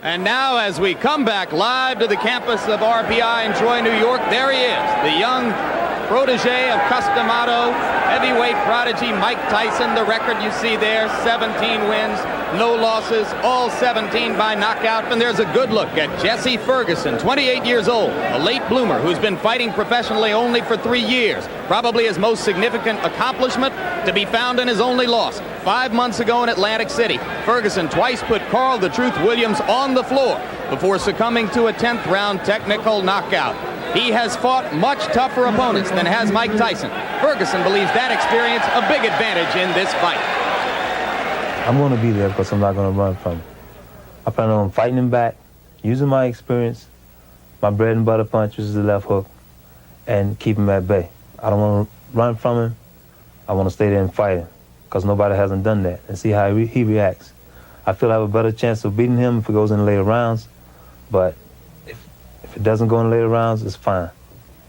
And now as we come back live to the campus of RPI in Troy, New York, there he is, the young protege of Customado, heavyweight prodigy Mike Tyson. The record you see there, 17 wins, no losses, all 17 by knockout. And there's a good look at Jessie Ferguson, 28 years old, a late bloomer who's been fighting professionally only for 3 years. Probably his most significant accomplishment to be found in his only loss 5 months ago in Atlantic City. Ferguson twice put Carl the Truth Williams on the floor before succumbing to a 10th round technical knockout. He has fought much tougher opponents than has Mike Tyson. Ferguson believes that experience a big advantage in this fight. I'm going to be there because I'm not going to run from him. I plan on fighting him back, using my experience, my bread and butter punch, which is the left hook, and keep him at bay. I don't want to run from him. I want to stay there and fight him because nobody hasn't done that, and see how he reacts. I feel I have a better chance of beating him if it goes in the later rounds, but if it doesn't go in the later rounds, it's fine.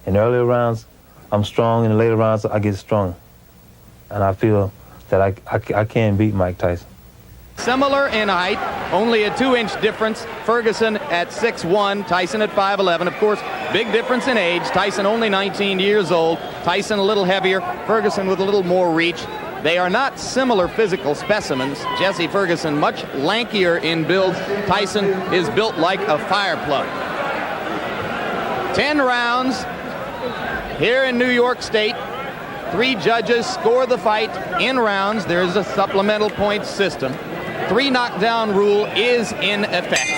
In the earlier rounds, I'm strong. In the later rounds, I get stronger. And I feel that I can beat Mike Tyson. Similar in height, only a 2-inch difference. Ferguson at 6'1", Tyson at 5'11". Of course, big difference in age. Tyson only 19 years old. Tyson a little heavier. Ferguson with a little more reach. They are not similar physical specimens. Jessie Ferguson much lankier in build. Tyson is built like a fire plug. 10 rounds here in New York State. 3 judges score the fight in rounds. There is a supplemental points system. 3 knockdown rule is in effect.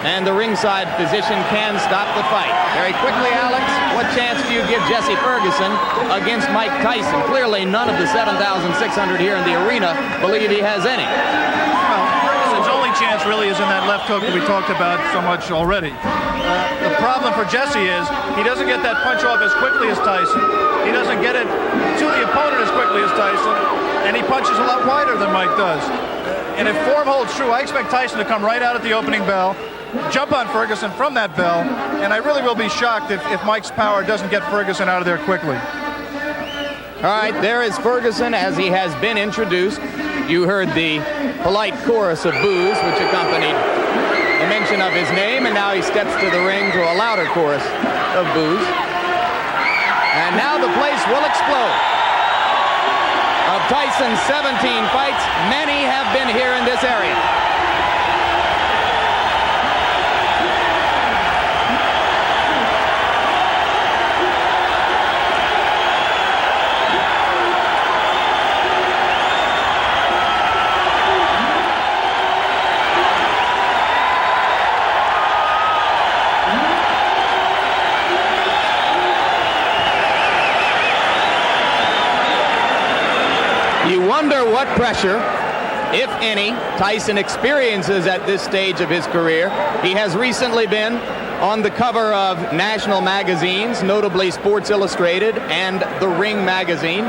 And the ringside physician can stop the fight. Very quickly, Alex, what chance do you give Jessie Ferguson against Mike Tyson? Clearly, none of the 7,600 here in the arena believe he has any. Ferguson's only chance really is in that left hook that we talked about so much already. The problem for Jessie is he doesn't get that punch off as quickly as Tyson. He doesn't get it to the opponent as quickly as Tyson, and he punches a lot wider than Mike does. And if form holds true, I expect Tyson to come right out at the opening bell, jump on Ferguson from that bell, and I really will be shocked if Mike's power doesn't get Ferguson out of there quickly. All right, there is Ferguson as he has been introduced. You heard the polite chorus of boos which accompanied the mention of his name, and now he steps to the ring to a louder chorus of boos. And now the place will explode. Of Tyson's 17 fights, many have been here in this area. You wonder what pressure, if any, Tyson experiences at this stage of his career. He has recently been on the cover of national magazines, notably Sports Illustrated and The Ring magazine,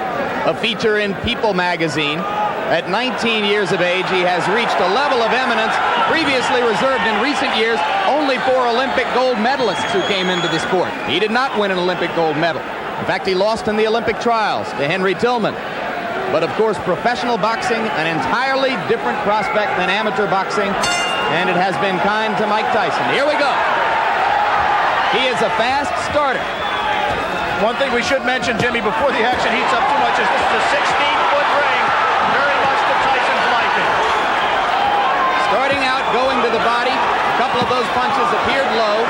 a feature in People magazine. At 19 years of age, he has reached a level of eminence previously reserved in recent years only for Olympic gold medalists who came into the sport. He did not win an Olympic gold medal. In fact, he lost in the Olympic trials to Henry Tillman. But of course, professional boxing, an entirely different prospect than amateur boxing, and it has been kind to Mike Tyson. Here we go. He is a fast starter. One thing we should mention, Jimmy, before the action heats up too much, is this is a 16-foot ring, very much to Tyson's liking. Starting out, going to the body. A couple of those punches appeared low.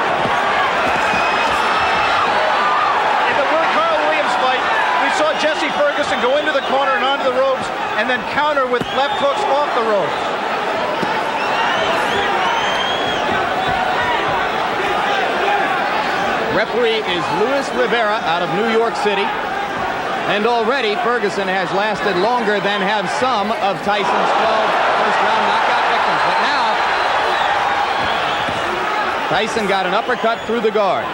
In the Carl Williams fight, we saw Jessie Ferguson go into the corner and onto the ropes and then counter with left hooks off the ropes. Referee is Luis Rivera out of New York City. And already Ferguson has lasted longer than have some of Tyson's 12 first-round knockout victims. But now, Tyson got an uppercut through the guard.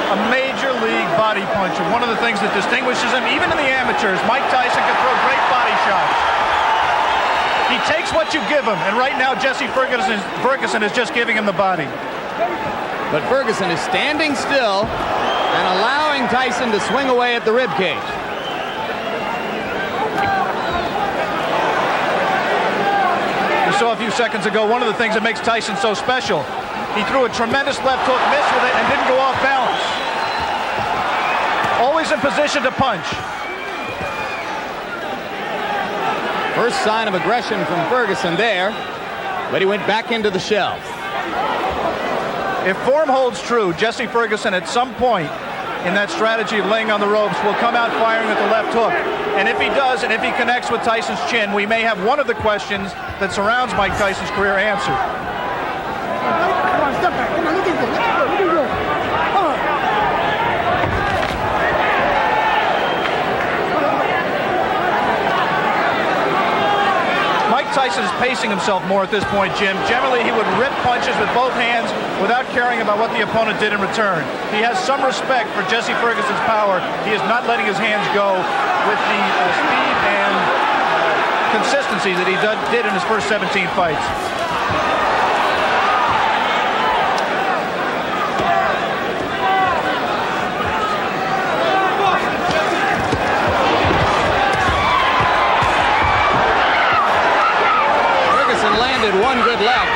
A major league body puncher. One of the things that distinguishes him, even in the amateurs, Mike Tyson can throw great body shots. He takes what you give him, and right now Jessie Ferguson is just giving him the body. But Ferguson is standing still and allowing Tyson to swing away at the rib cage. We saw a few seconds ago one of the things that makes Tyson so special. He threw a tremendous left hook, missed with it, and didn't go off balance. Always in position to punch. First sign of aggression from Ferguson there, but he went back into the shell. If form holds true, Jessie Ferguson at some point in that strategy of laying on the ropes will come out firing at the left hook. And if he does, and if he connects with Tyson's chin, we may have one of the questions that surrounds Mike Tyson's career answered. Come on, step back. Come on, look at this. Look at this. Mike Tyson is pacing himself more at this point, Jim. Generally, he would rip punches with both hands without caring about what the opponent did in return. He has some respect for Jessie Ferguson's power. He is not letting his hands go with the speed and consistency that he did in his first 17 fights. One good left.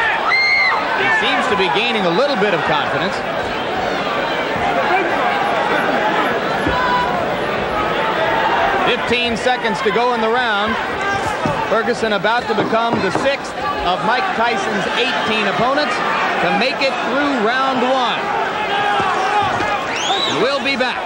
He seems to be gaining a little bit of confidence. "15 seconds to go in the round. Ferguson about to become the 6th of Mike Tyson's 18 opponents to make it through round 1. We'll be back.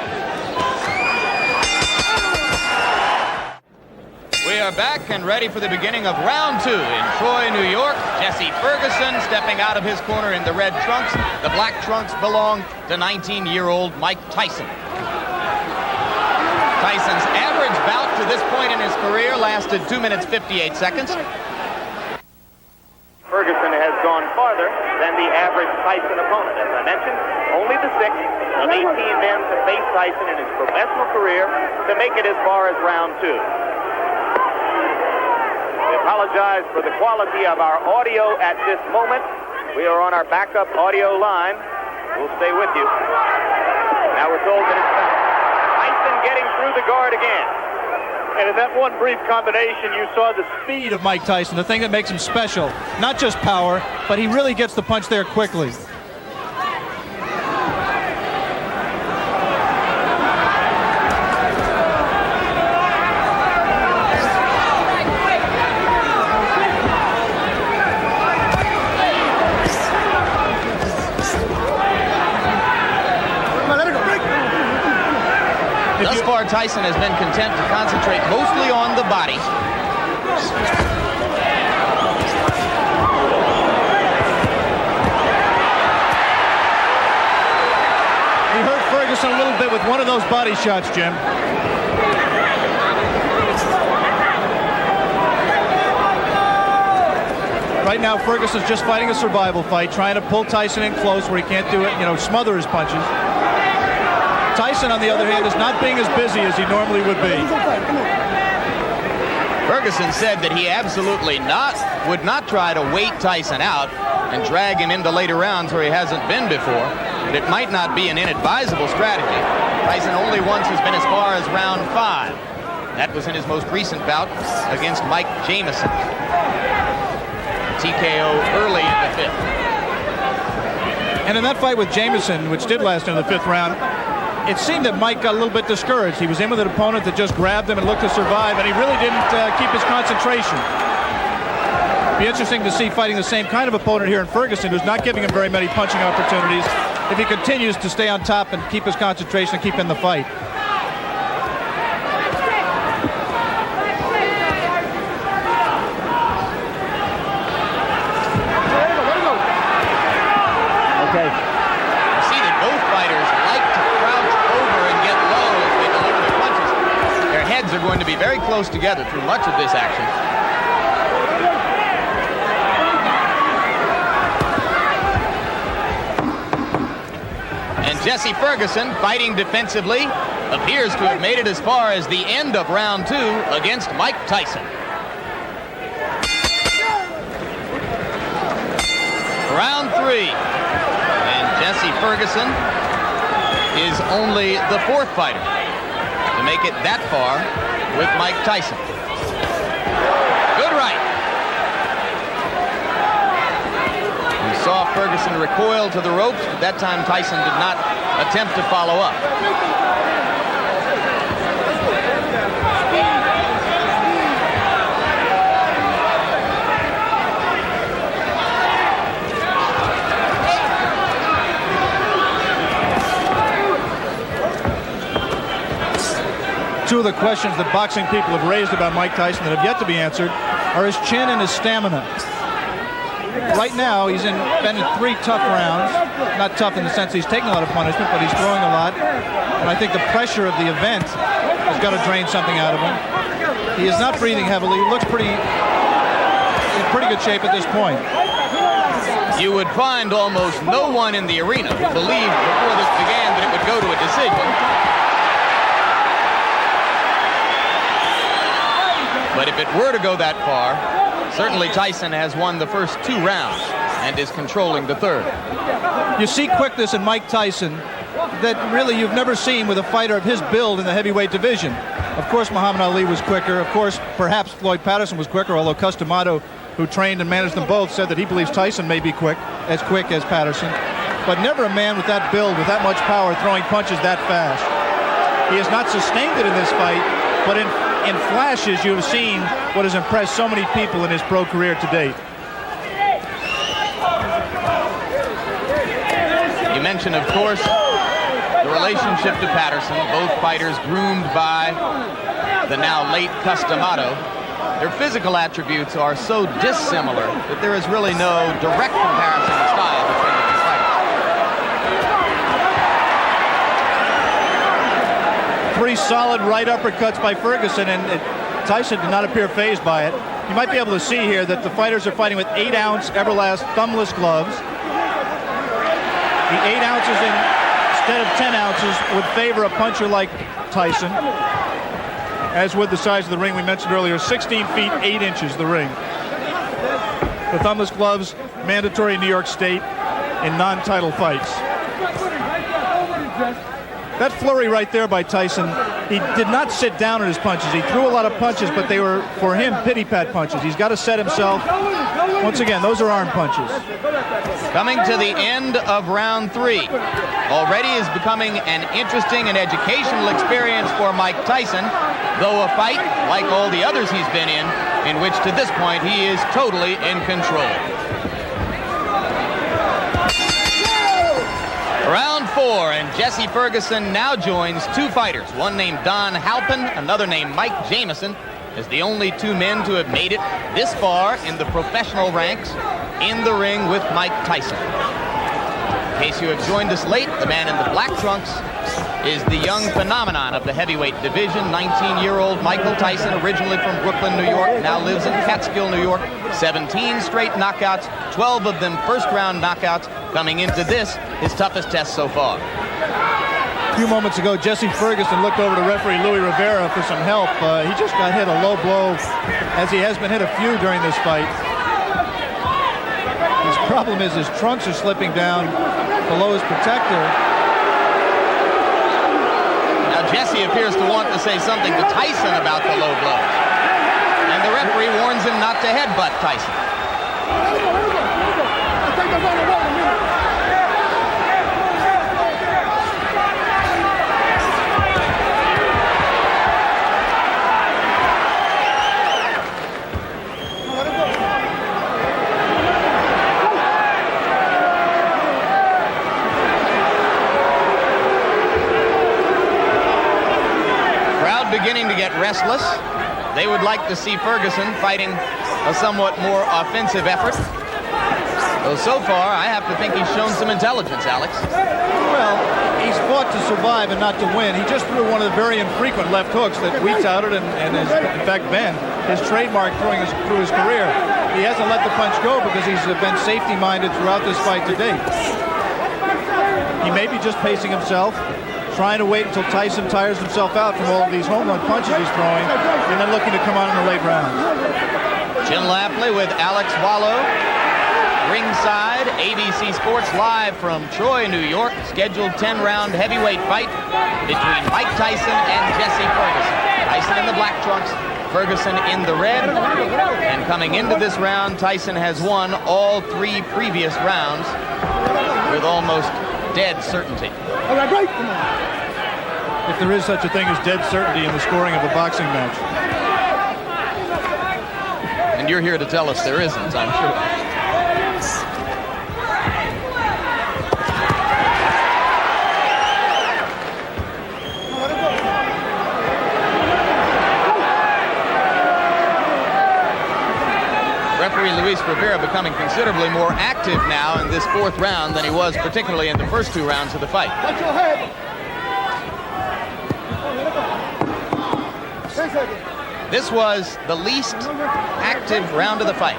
We are back and ready for the beginning of round 2 in Troy, New York. Jessie Ferguson stepping out of his corner in the red trunks. The black trunks belong to 19-year-old Mike Tyson. Tyson's average bout to this point in his career lasted 2 minutes 58 seconds. Ferguson has gone farther than the average Tyson opponent. As I mentioned, only the 6th of 18 men to face Tyson in his professional career to make it as far as round 2. We apologize for the quality of our audio at this moment. We are on our backup audio line. We'll stay with you. Now we're told that it's Tyson getting through the guard again. And in that one brief combination, you saw the speed of Mike Tyson, the thing that makes him special. Not just power, but he really gets the punch there quickly. Thus far, Tyson has been content to concentrate mostly on the body. He hurt Ferguson a little bit with one of those body shots, Jim. Right now, Ferguson's just fighting a survival fight, trying to pull Tyson in close where he can't do it, smother his punches. Tyson, on the other hand, is not being as busy as he normally would be. Ferguson said that he absolutely would not try to wait Tyson out and drag him into later rounds where he hasn't been before. But it might not be an inadvisable strategy. Tyson only once has been as far as round 5. That was in his most recent bout against Mike Jamison. TKO early in the 5th. And in that fight with Jamison, which did last into the 5th round, it seemed that Mike got a little bit discouraged. He was in with an opponent that just grabbed him and looked to survive, and he really didn't keep his concentration. Be interesting to see fighting the same kind of opponent here in Ferguson, who's not giving him very many punching opportunities, if he continues to stay on top and keep his concentration and keep in the fight. Okay. You see that both fighters like to crouch over and get low as they deliver their punches. Their heads are going to be very close together through much of this action. And Jessie Ferguson, fighting defensively, appears to have made it as far as the end of round 2 against Mike Tyson. Round 3. And Jessie Ferguson is only the fourth fighter to make it that far with Mike Tyson. Good right. We saw Ferguson recoil to the ropes, but that time Tyson did not attempt to follow up. Two of the questions that boxing people have raised about Mike Tyson that have yet to be answered are his chin and his stamina. Right now, he's been in 3 tough rounds. Not tough in the sense he's taking a lot of punishment, but he's throwing a lot. And I think the pressure of the event has got to drain something out of him. He is not breathing heavily. He looks in pretty good shape at this point. You would find almost no one in the arena who believed before this began that it would go to a decision. But if it were to go that far, certainly Tyson has won the first 2 rounds and is controlling the third. You see quickness in Mike Tyson that really you've never seen with a fighter of his build in the heavyweight division. Of course, Muhammad Ali was quicker. Of course, perhaps Floyd Patterson was quicker, although Customato, who trained and managed them both, said that he believes Tyson may be quick as Patterson. But never a man with that build, with that much power, throwing punches that fast. He has not sustained it in this fight, but in flashes, you have seen what has impressed so many people in his pro career to date. You mentioned, of course, the relationship to Patterson. Both fighters groomed by the now late Customato. Their physical attributes are so dissimilar that there is really no direct comparison in style between the two fighters. 3 solid right uppercuts by Ferguson, and Tyson did not appear fazed by it. You might be able to see here that the fighters are fighting with 8-ounce Everlast thumbless gloves. The 8 ounces instead of 10 ounces would favor a puncher like Tyson, as would the size of the ring we mentioned earlier, 16 feet 8 inches the ring. The thumbless gloves mandatory in New York State in non-title fights. That flurry right there by Tyson, he did not sit down on his punches. He threw a lot of punches, but they were, for him, pity-pat punches. He's got to set himself. Once again, those are arm punches. Coming to the end of round 3. Already is becoming an interesting and educational experience for Mike Tyson, though a fight, like all the others he's been in which to this point he is totally in control. Round 4, and Jessie Ferguson now joins 2 fighters, one named Don Halpin, another named Mike Jamison, as the only 2 men to have made it this far in the professional ranks in the ring with Mike Tyson. In case you have joined us late, the man in the black trunks is the young phenomenon of the heavyweight division, 19-year-old Michael Tyson, originally from Brooklyn, New York, now lives in Catskill, New York. 17 straight knockouts, 12 of them first-round knockouts, coming into this, his toughest test so far. A few moments ago, Jessie Ferguson looked over to referee Louis Rivera for some help. He just got hit a low blow, as he has been hit a few during this fight. His problem is his trunks are slipping down below his protector. Now Jessie appears to want to say something to Tyson about the low blows. And the referee warns him not to headbutt Tyson. Beginning to get restless. They would like to see Ferguson fighting a somewhat more offensive effort. Though so far, I have to think he's shown some intelligence, Alex. Well, he's fought to survive and not to win. He just threw one of the very infrequent left hooks that we touted and has, in fact, been his trademark through his career. He hasn't let the punch go because he's been safety-minded throughout this fight to date. He may be just pacing himself, trying to wait until Tyson tires himself out from all of these home run punches he's throwing, and then looking to come on in the late rounds. Jim Lafley with Alex Wallow. ringside, ABC Sports live from Troy, New York. Scheduled 10-round heavyweight fight between Mike Tyson and Jessie Ferguson. Tyson in the black trunks, Ferguson in the red. And coming into this round, Tyson has won all 3 previous rounds with almost dead certainty. All right, break. Come on. If there is such a thing as dead certainty in the scoring of a boxing match. And you're here to tell us there isn't, I'm sure. Referee Luis Rivera becoming considerably more active now in this 4th round than he was particularly in the first 2 rounds of the fight. Watch your head. 10 seconds. This was the least active round of the fight.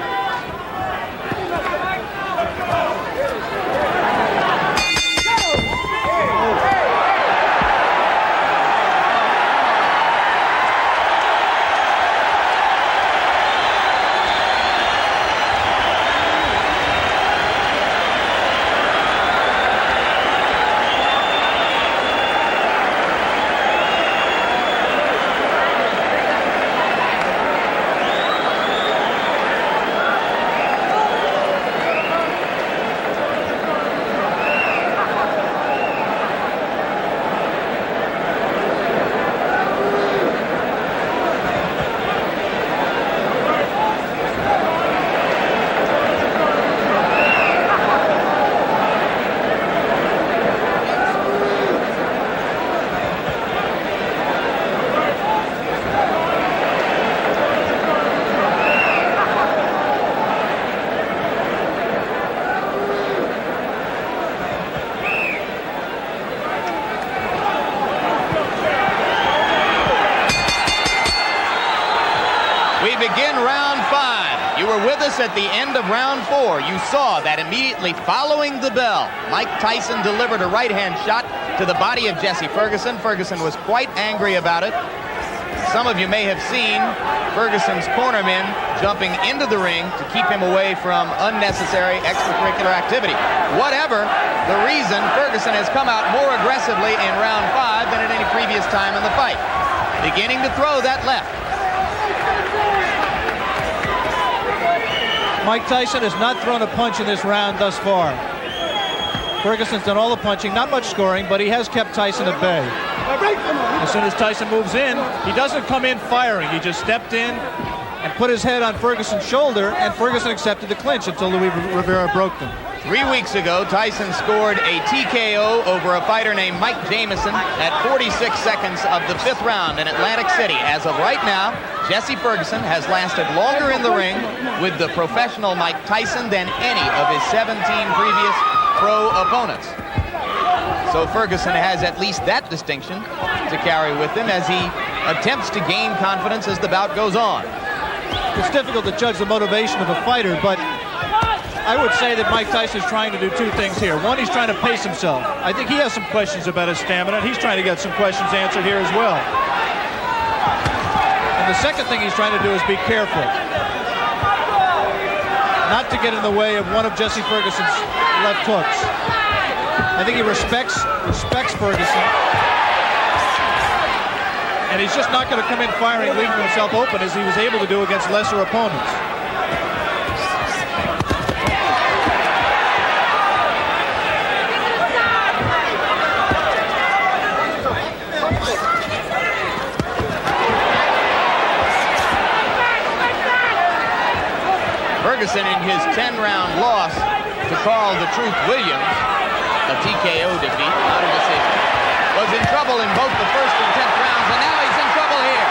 At the end of round 4, you saw that immediately following the bell, Mike Tyson delivered a right-hand shot to the body of Jessie Ferguson. Ferguson was quite angry about it. Some of you may have seen Ferguson's cornermen jumping into the ring to keep him away from unnecessary extracurricular activity. Whatever the reason, Ferguson has come out more aggressively in round 5 than at any previous time in the fight, beginning to throw that left. Mike Tyson has not thrown a punch in this round thus far. Ferguson's done all the punching, not much scoring, but he has kept Tyson at bay. As soon as Tyson moves in, he doesn't come in firing. He just stepped in and put his head on Ferguson's shoulder, and Ferguson accepted the clinch until Luis Rivera broke them. 3 weeks ago, Tyson scored a TKO over a fighter named Mike Jamison at 46 seconds of the 5th round in Atlantic City. As of right now, Jessie Ferguson has lasted longer in the ring with the professional Mike Tyson than any of his 17 previous pro opponents. So Ferguson has at least that distinction to carry with him as he attempts to gain confidence as the bout goes on. It's difficult to judge the motivation of a fighter, but I would say that Mike Tyson is trying to do 2 things here. One, he's trying to pace himself. I think he has some questions about his stamina. He's trying to get some questions answered here as well. And the second thing he's trying to do is be careful, not to get in the way of one of Jessie Ferguson's left hooks. I think he respects Ferguson, and he's just not going to come in firing, leaving himself open as he was able to do against lesser opponents. Ferguson, in his 10-round loss to Carl the Truth Williams, a TKO defeat, not a decision, was in trouble in both the 1st and 10th rounds, and now he's in trouble here.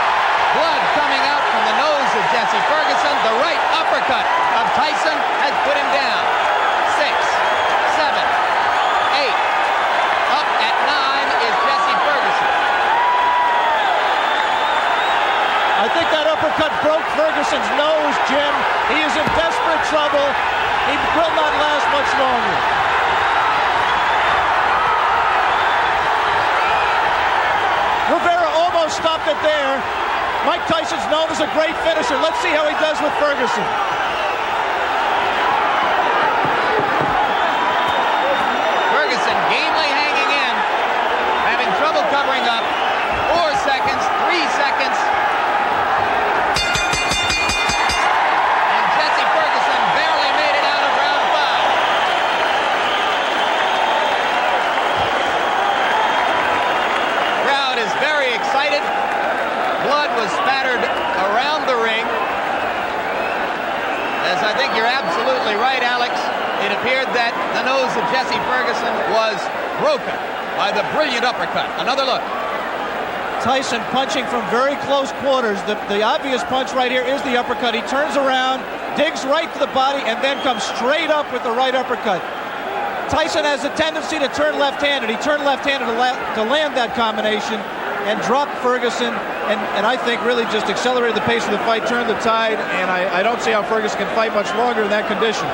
Blood coming out from the nose of Jessie Ferguson. The right uppercut of Tyson has put him down. 6, 7, 8. Up at 9 is Jessie Ferguson. I think that uppercut broke Ferguson's nose, Jim. He is in desperate trouble. He will not last much longer. Rivera almost stopped it there. Mike Tyson's known as a great finisher. Let's see how he does with Ferguson. excited. Blood was spattered around the ring. As I think you're absolutely right, Alex. It appeared that the nose of Jessie Ferguson was broken by the brilliant uppercut. Another look. Tyson punching from very close quarters. The obvious punch right here is the uppercut. He turns around, digs right to the body, and then comes straight up with the right uppercut. Tyson has a tendency to turn left-handed. He turned left-handed to land that combination and dropped Ferguson, and I think really just accelerated the pace of the fight, turned the tide, and I don't see how Ferguson can fight much longer in that condition.